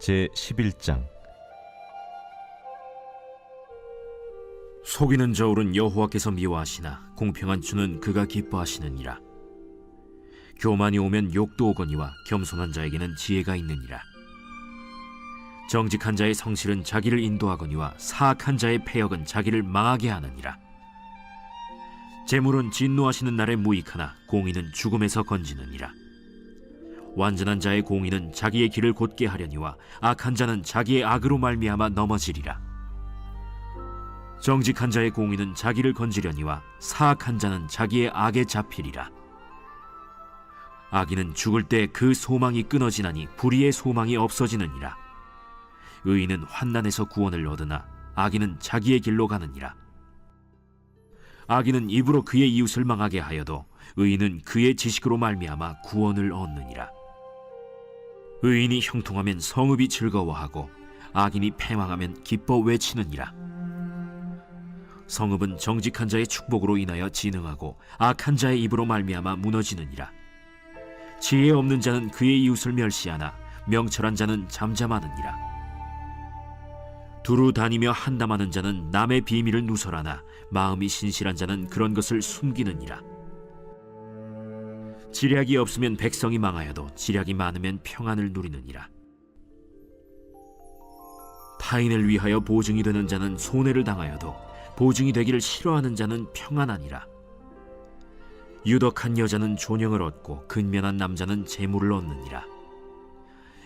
제11장. 속이는 저울은 여호와께서 미워하시나 공평한 주는 그가 기뻐하시느니라. 교만이 오면 욕도 오거니와 겸손한 자에게는 지혜가 있느니라. 정직한 자의 성실은 자기를 인도하거니와 사악한 자의 패역은 자기를 망하게 하느니라. 재물은 진노하시는 날에 무익하나 공의는 죽음에서 건지느니라. 완전한 자의 공의는 자기의 길을 곧게 하려니와 악한 자는 자기의 악으로 말미암아 넘어지리라. 정직한 자의 공의는 자기를 건지려니와 사악한 자는 자기의 악에 잡히리라. 악인은 죽을 때 그 소망이 끊어지나니 불의의 소망이 없어지느니라. 의인은 환난에서 구원을 얻으나 악인은 자기의 길로 가느니라. 악인은 입으로 그의 이웃을 망하게 하여도 의인은 그의 지식으로 말미암아 구원을 얻느니라. 의인이 형통하면 성읍이 즐거워하고 악인이 패망하면 기뻐 외치느니라. 성읍은 정직한 자의 축복으로 인하여 진흥하고 악한 자의 입으로 말미암아 무너지느니라. 지혜 없는 자는 그의 이웃을 멸시하나 명철한 자는 잠잠하느니라. 두루 다니며 한담하는 자는 남의 비밀을 누설하나 마음이 신실한 자는 그런 것을 숨기느니라. 지략이 없으면 백성이 망하여도 지략이 많으면 평안을 누리느니라. 타인을 위하여 보증이 되는 자는 손해를 당하여도 보증이 되기를 싫어하는 자는 평안하니라. 유덕한 여자는 존영을 얻고 근면한 남자는 재물을 얻느니라.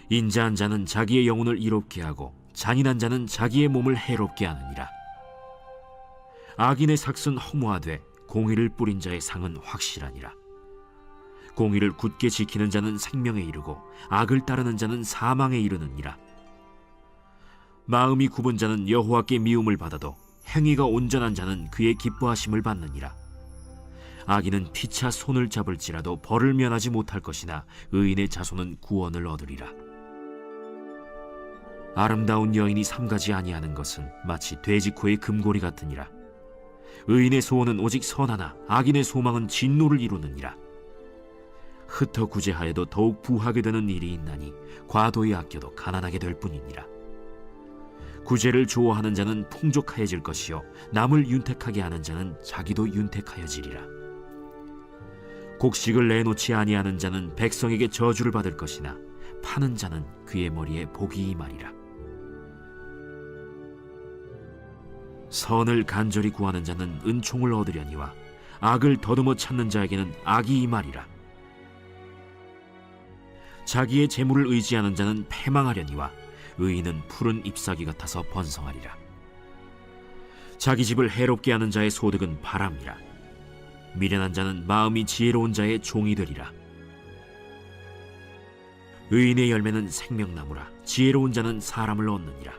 인자한 자는 자기의 영혼을 이롭게 하고 잔인한 자는 자기의 몸을 해롭게 하느니라. 악인의 삭은 허무하되 공의를 뿌린 자의 상은 확실하니라. 공의를 굳게 지키는 자는 생명에 이르고 악을 따르는 자는 사망에 이르느니라. 마음이 굽은 자는 여호와께 미움을 받아도 행위가 온전한 자는 그의 기뻐하심을 받느니라. 악인은 피차 손을 잡을지라도 벌을 면하지 못할 것이나 의인의 자손은 구원을 얻으리라. 아름다운 여인이 삼가지 아니하는 것은 마치 돼지코의 금고리 같으니라. 의인의 소원은 오직 선하나 악인의 소망은 진노를 이루느니라. 흩어 구제하여도 더욱 부하게 되는 일이 있나니 과도히 아껴도 가난하게 될 뿐이니라. 구제를 좋아하는 자는 풍족하여질 것이요 남을 윤택하게 하는 자는 자기도 윤택하여지리라. 곡식을 내놓지 아니하는 자는 백성에게 저주를 받을 것이나 파는 자는 그의 머리에 복이 임하리라. 선을 간절히 구하는 자는 은총을 얻으려니와 악을 더듬어 찾는 자에게는 악이 임하리라. 자기의 재물을 의지하는 자는 패망하려니와 의인은 푸른 잎사귀 같아서 번성하리라. 자기 집을 해롭게 하는 자의 소득은 바람이라. 미련한 자는 마음이 지혜로운 자의 종이 되리라. 의인의 열매는 생명나무라. 지혜로운 자는 사람을 얻느니라.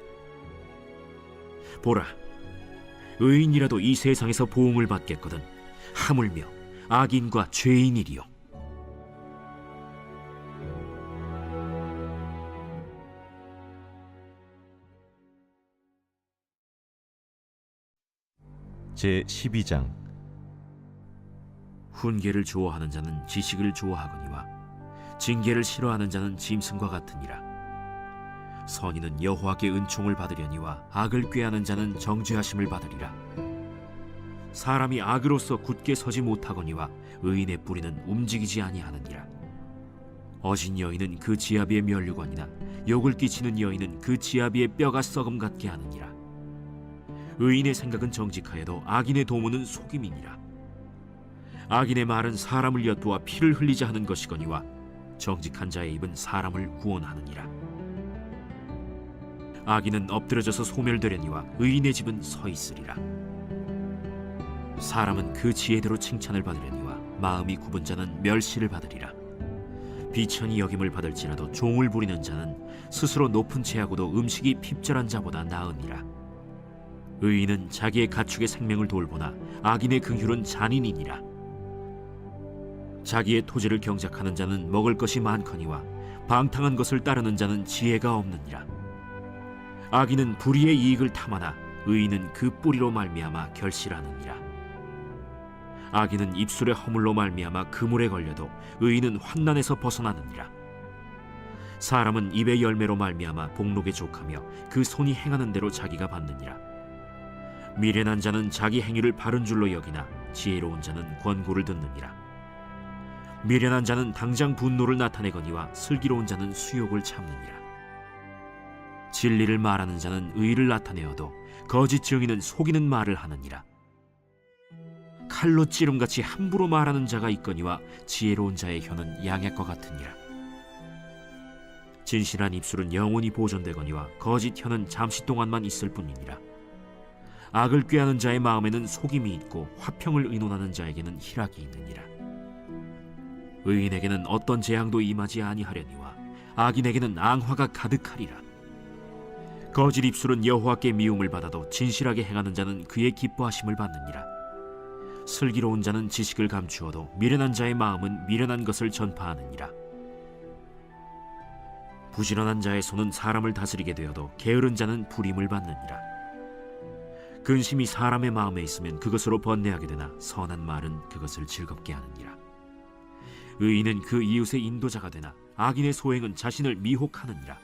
보라, 의인이라도 이 세상에서 보응을 받겠거든 하물며 악인과 죄인이리요. 제12장. 훈계를 좋아하는 자는 지식을 좋아하거니와 징계를 싫어하는 자는 짐승과 같으니라. 선인은 여호와께 은총을 받으려니와 악을 꾀하는 자는 정죄하심을 받으리라. 사람이 악으로서 굳게 서지 못하거니와 의인의 뿌리는 움직이지 아니하느니라. 어진 여인은 그 지아비의 면류관이나 욕을 끼치는 여인은 그 지아비의 뼈가 썩음 같게 하느니라. 의인의 생각은 정직하여도 악인의 도모는 속임이니라. 악인의 말은 사람을 엿보아 피를 흘리자 하는 것이거니와 정직한 자의 입은 사람을 구원하느니라. 악인은 엎드려져서 소멸되려니와 의인의 집은 서 있으리라. 사람은 그 지혜대로 칭찬을 받으려니와 마음이 굽은 자는 멸시를 받으리라. 비천히 여김을 받을지라도 종을 부리는 자는 스스로 높은 채하고도 음식이 핍절한 자보다 나으니라. 의인은 자기의 가축의 생명을 돌보나 악인의 긍휼은 잔인이니라. 자기의 토지를 경작하는 자는 먹을 것이 많거니와 방탕한 것을 따르는 자는 지혜가 없느니라. 악인은 불의의 이익을 탐하나 의인은 그 뿌리로 말미암아 결실하느니라. 악인은 입술의 허물로 말미암아 그물에 걸려도 의인은 환난에서 벗어나느니라. 사람은 입의 열매로 말미암아 복록에 족하며 그 손이 행하는 대로 자기가 받느니라. 미련한 자는 자기 행위를 바른 줄로 여기나 지혜로운 자는 권고를 듣느니라. 미련한 자는 당장 분노를 나타내거니와 슬기로운 자는 수욕을 참느니라. 진리를 말하는 자는 의를 나타내어도 거짓 증인은 속이는 말을 하느니라. 칼로 찌름같이 함부로 말하는 자가 있거니와 지혜로운 자의 혀는 양약과 같으니라. 진실한 입술은 영원히 보존되거니와 거짓 혀는 잠시 동안만 있을 뿐이니라. 악을 꾀하는 자의 마음에는 속임이 있고 화평을 의논하는 자에게는 희락이 있느니라. 의인에게는 어떤 재앙도 임하지 아니하려니와 악인에게는 앙화가 가득하리라. 거짓 입술은 여호와께 미움을 받아도 진실하게 행하는 자는 그의 기뻐하심을 받느니라. 슬기로운 자는 지식을 감추어도 미련한 자의 마음은 미련한 것을 전파하느니라. 부지런한 자의 손은 사람을 다스리게 되어도 게으른 자는 불임을 받느니라. 근심이 사람의 마음에 있으면 그것으로 번뇌하게 되나 선한 말은 그것을 즐겁게 하느니라. 의인은 그 이웃의 인도자가 되나 악인의 소행은 자신을 미혹하느니라.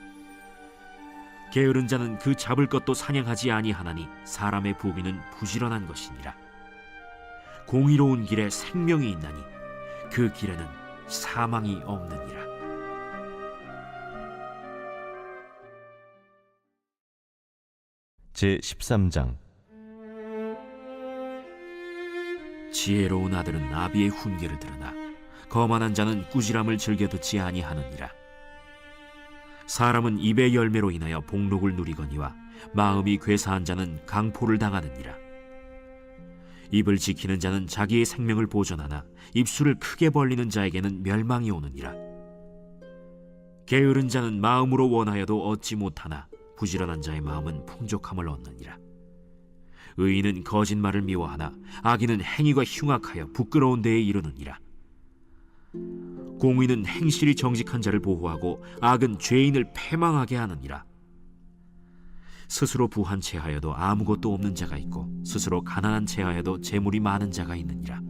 게으른 자는 그 잡을 것도 사냥하지 아니하나니 사람의 부귀는 부지런한 것이니라. 공의로운 길에 생명이 있나니 그 길에는 사망이 없느니라. 제13장. 지혜로운 아들은 아비의 훈계를 들으나 거만한 자는 꾸지람을 즐겨 듣지 아니하느니라. 사람은 입의 열매로 인하여 복록을 누리거니와 마음이 괴사한 자는 강포를 당하느니라. 입을 지키는 자는 자기의 생명을 보존하나 입술을 크게 벌리는 자에게는 멸망이 오느니라. 게으른 자는 마음으로 원하여도 얻지 못하나 부지런한 자의 마음은 풍족함을 얻느니라. 의인은 거짓말을 미워하나 악인은 행위가 흉악하여 부끄러운 데에 이르느니라. 공의는 행실이 정직한 자를 보호하고 악은 죄인을 패망하게 하느니라. 스스로 부한 체하여도 아무것도 없는 자가 있고 스스로 가난한 체하여도 재물이 많은 자가 있느니라.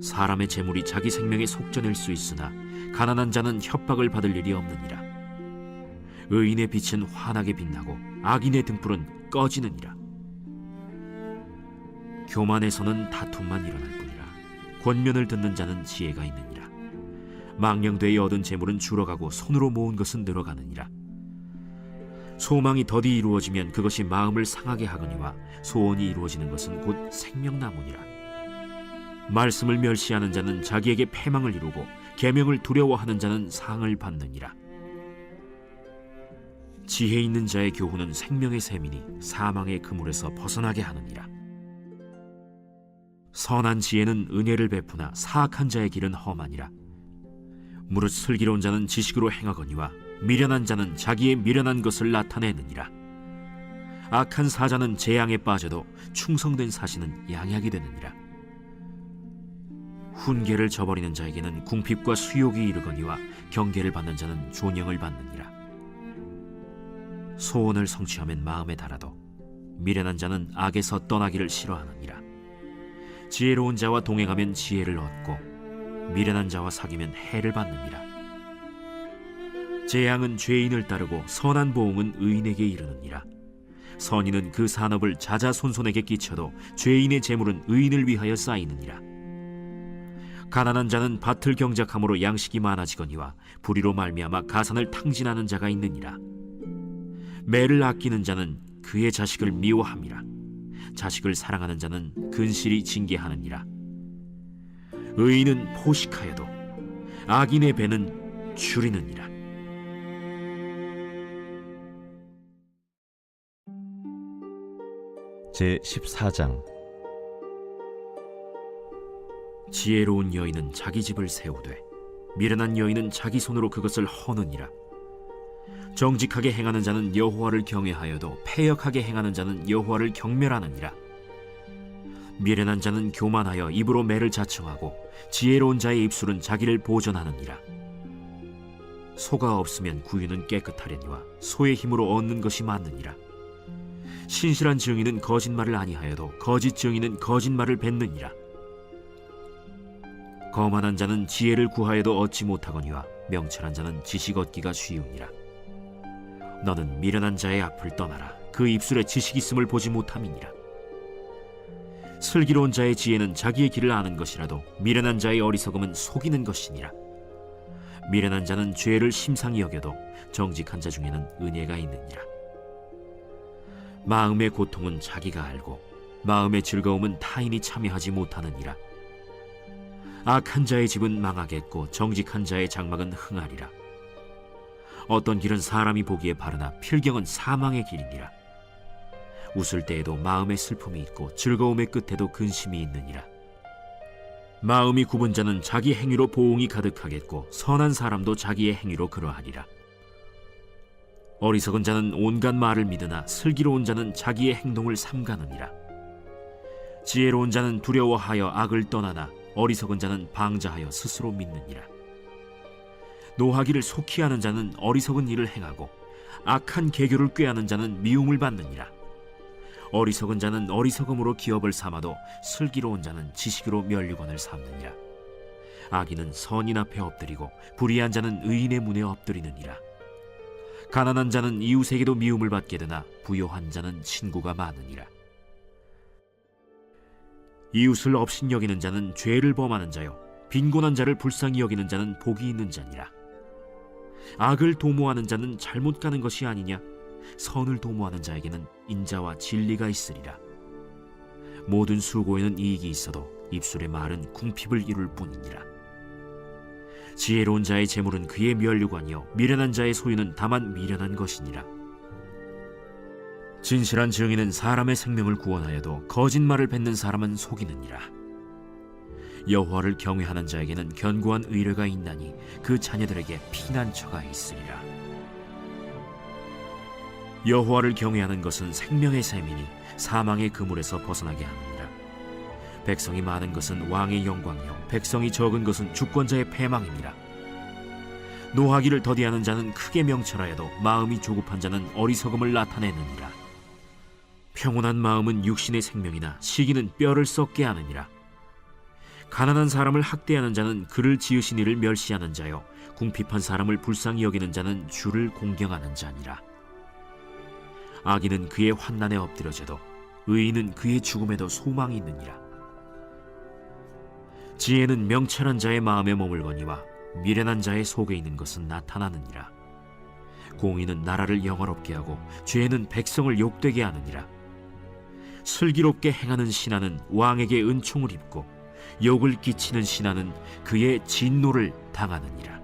사람의 재물이 자기 생명에 속전일 수 있으나 가난한 자는 협박을 받을 일이 없느니라. 의인의 빛은 환하게 빛나고 악인의 등불은 꺼지느니라. 교만에서는 다툼만 일어날 뿐이라. 권면을 듣는 자는 지혜가 있느니라. 망령되이 얻은 재물은 줄어가고 손으로 모은 것은 늘어가느니라. 소망이 더디 이루어지면 그것이 마음을 상하게 하거니와 소원이 이루어지는 것은 곧 생명나무니라. 말씀을 멸시하는 자는 자기에게 패망을 이루고 계명을 두려워하는 자는 상을 받느니라. 지혜 있는 자의 교훈은 생명의 샘이니 사망의 그물에서 벗어나게 하느니라. 선한 지혜는 은혜를 베푸나 사악한 자의 길은 험하니라. 무릇 슬기로운 자는 지식으로 행하거니와 미련한 자는 자기의 미련한 것을 나타내느니라. 악한 사자는 재앙에 빠져도 충성된 사신은 양약이 되느니라. 훈계를 저버리는 자에게는 궁핍과 수욕이 이르거니와 경계를 받는 자는 존영을 받느니라. 소원을 성취하면 마음에 달아도 미련한 자는 악에서 떠나기를 싫어하느니라. 지혜로운 자와 동행하면 지혜를 얻고 미련한 자와 사귀면 해를 받느니라. 재앙은 죄인을 따르고 선한 보응은 의인에게 이르느니라. 선인은 그 산업을 자자손손에게 끼쳐도 죄인의 재물은 의인을 위하여 쌓이느니라. 가난한 자는 밭을 경작함으로 양식이 많아지거니와 불의로 말미암아 가산을 탕진하는 자가 있느니라. 매를 아끼는 자는 그의 자식을 미워함이라. 자식을 사랑하는 자는 근실이 징계하느니라. 의인은 포식하여도 악인의 배는 줄이느니라. 제14장. 지혜로운 여인은 자기 집을 세우되 미련한 여인은 자기 손으로 그것을 허느니라. 정직하게 행하는 자는 여호와를 경외하여도 패역하게 행하는 자는 여호와를 경멸하느니라. 미련한 자는 교만하여 입으로 매를 자청하고 지혜로운 자의 입술은 자기를 보전하느니라. 소가 없으면 구유는 깨끗하려니와 소의 힘으로 얻는 것이 많느니라. 신실한 증인은 거짓말을 아니하여도 거짓 증인은 거짓말을 뱉느니라. 거만한 자는 지혜를 구하여도 얻지 못하거니와 명철한 자는 지식 얻기가 쉬우니라. 너는 미련한 자의 앞을 떠나라. 그 입술에 지식 있음을 보지 못함이니라. 슬기로운 자의 지혜는 자기의 길을 아는 것이라도 미련한 자의 어리석음은 속이는 것이니라. 미련한 자는 죄를 심상히 여겨도 정직한 자 중에는 은혜가 있느니라. 마음의 고통은 자기가 알고 마음의 즐거움은 타인이 참여하지 못하느니라. 악한 자의 집은 망하겠고 정직한 자의 장막은 흥하리라. 어떤 길은 사람이 보기에 바르나 필경은 사망의 길이니라. 웃을 때에도 마음에 슬픔이 있고 즐거움의 끝에도 근심이 있느니라. 마음이 굽은 자는 자기 행위로 보응이 가득하겠고 선한 사람도 자기의 행위로 그러하리라. 어리석은 자는 온갖 말을 믿으나 슬기로운 자는 자기의 행동을 삼가느니라. 지혜로운 자는 두려워하여 악을 떠나나 어리석은 자는 방자하여 스스로 믿느니라. 노하기를 속히 하는 자는 어리석은 일을 행하고 악한 계교를 꾀하는 자는 미움을 받느니라. 어리석은 자는 어리석음으로 기업을 삼아도 슬기로운 자는 지식으로 면류관을 삼느니라. 악인은 선인 앞에 엎드리고 불의한 자는 의인의 문에 엎드리느니라. 가난한 자는 이웃에게도 미움을 받게 되나 부요한 자는 친구가 많으니라. 이웃을 업신여기는 자는 죄를 범하는 자요 빈곤한 자를 불쌍히 여기는 자는 복이 있는 자니라. 악을 도모하는 자는 잘못 가는 것이 아니냐? 선을 도모하는 자에게는 인자와 진리가 있으리라. 모든 수고에는 이익이 있어도 입술의 말은 궁핍을 이룰 뿐이니라. 지혜로운 자의 재물은 그의 면류관이요 미련한 자의 소유는 다만 미련한 것이니라. 진실한 증인은 사람의 생명을 구원하여도 거짓말을 뱉는 사람은 속이느니라. 여호와를 경외하는 자에게는 견고한 의뢰가 있나니 그 자녀들에게 피난처가 있으리라. 여호와를 경외하는 것은 생명의 샘이니 사망의 그물에서 벗어나게 하느니라. 백성이 많은 것은 왕의 영광이요 백성이 적은 것은 주권자의 패망이니라. 노하기를 더디하는 자는 크게 명철하여도 마음이 조급한 자는 어리석음을 나타내느니라. 평온한 마음은 육신의 생명이나 시기는 뼈를 썩게 하느니라. 가난한 사람을 학대하는 자는 그를 지으신 이를 멸시하는 자요 궁핍한 사람을 불쌍히 여기는 자는 주를 공경하는 자니라. 악인은 그의 환난에 엎드려져도 의인은 그의 죽음에도 소망이 있느니라. 지혜는 명철한 자의 마음에 머물거니와 미련한 자의 속에 있는 것은 나타나느니라. 공의는 나라를 영화롭게 하고 죄는 백성을 욕되게 하느니라. 슬기롭게 행하는 신하는 왕에게 은총을 입고 욕을 끼치는 신하는 그의 진노를 당하느니라.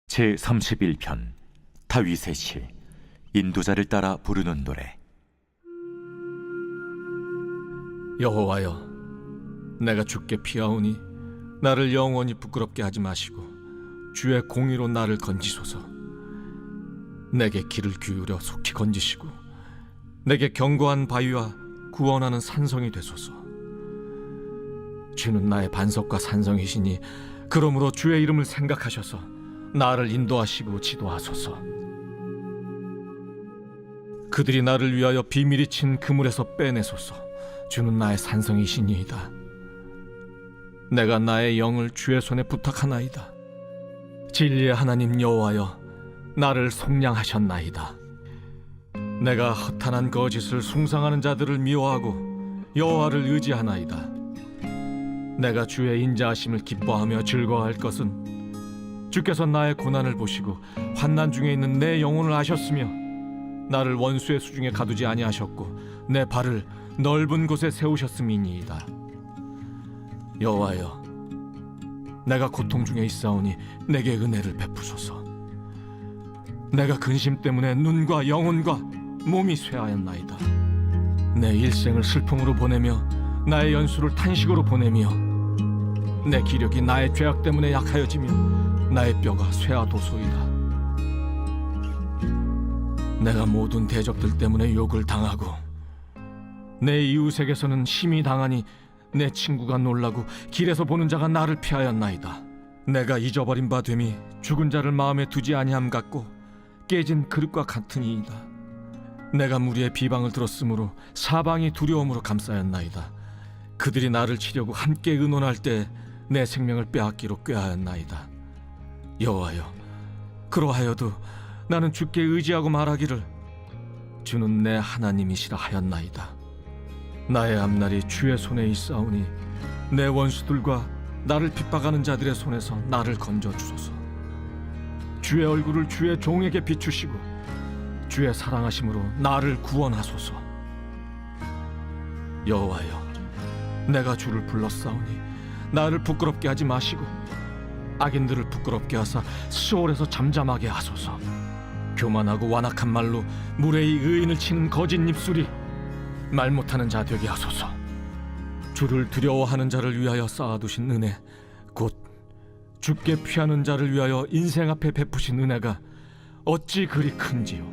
제31편 다윗의 시 인도자를 따라 부르는 노래. 여호와여, 내가 주께 피하오니 나를 영원히 부끄럽게 하지 마시고 주의 공의로 나를 건지소서. 내게 길을 기울여 속히 건지시고 내게 견고한 바위와 구원하는 산성이 되소서. 주는 나의 반석과 산성이시니 그러므로 주의 이름을 생각하셔서 나를 인도하시고 지도하소서. 그들이 나를 위하여 비밀이 친 그물에서 빼내소서. 주는 나의 산성이시니이다. 내가 나의 영을 주의 손에 부탁하나이다. 진리의 하나님 여호와여, 나를 속량하셨나이다. 내가 허탄한 거짓을 숭상하는 자들을 미워하고 여호와를 의지하나이다. 내가 주의 인자하심을 기뻐하며 즐거워할 것은 주께서 나의 고난을 보시고 환난 중에 있는 내 영혼을 아셨으며 나를 원수의 수중에 가두지 아니하셨고 내 발을 넓은 곳에 세우셨음이니이다. 여호와여, 내가 고통 중에 있사오니 내게 은혜를 베푸소서. 내가 근심 때문에 눈과 영혼과 몸이 쇠하였나이다. 내 일생을 슬픔으로 보내며 나의 연수를 탄식으로 보내며 내 기력이 나의 죄악 때문에 약하여지며 나의 뼈가 쇠하도소이다. 내가 모든 대적들 때문에 욕을 당하고 내 이웃에게서는 심히 당하니 내 친구가 놀라고 길에서 보는 자가 나를 피하였나이다. 내가 잊어버린 바 됨이 죽은 자를 마음에 두지 아니함 같고 깨진 그릇과 같으니이다. 내가 무리의 비방을 들었으므로 사방이 두려움으로 감싸였나이다. 그들이 나를 치려고 함께 의논할 때 내 생명을 빼앗기로 꾀하였나이다. 여호와여, 그러하여도 나는 주께 의지하고 말하기를 주는 내 하나님이시라 하였나이다. 나의 앞날이 주의 손에 있사오니 내 원수들과 나를 핍박하는 자들의 손에서 나를 건져 주소서. 주의 얼굴을 주의 종에게 비추시고 주의 사랑하심으로 나를 구원하소서. 여호와여, 내가 주를 불렀사오니 나를 부끄럽게 하지 마시고 악인들을 부끄럽게 하사 시올에서 잠잠하게 하소서. 교만하고 완악한 말로 무례히 의인을 치는 거짓 입술이 말 못하는 자 되게 하소서. 주를 두려워하는 자를 위하여 쌓아두신 은혜, 곧 주께 피하는 자를 위하여 인생 앞에 베푸신 은혜가 어찌 그리 큰지요.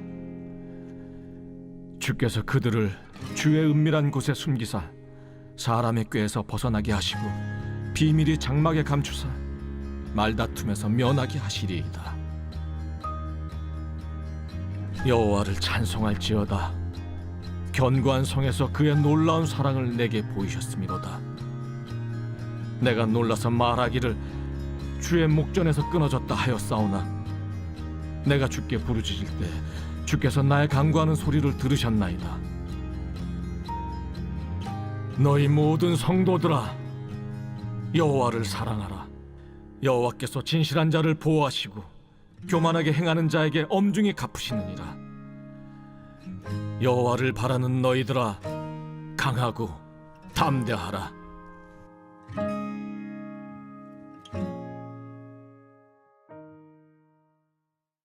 주께서 그들을 주의 은밀한 곳에 숨기사 사람의 꾀에서 벗어나게 하시고 비밀이 장막에 감추사 말다툼에서 면하게 하시리이다. 여호와를 찬송할지어다. 견고한 성에서 그의 놀라운 사랑을 내게 보이셨음이로다. 내가 놀라서 말하기를 주의 목전에서 끊어졌다 하였사오나 내가 주께 부르짖을 때 주께서 나의 간구하는 소리를 들으셨나이다. 너희 모든 성도들아, 여호와를 사랑하라. 여호와께서 진실한 자를 보호하시고 교만하게 행하는 자에게 엄중히 갚으시느니라. 여호와를 바라는 너희들아, 강하고 담대하라.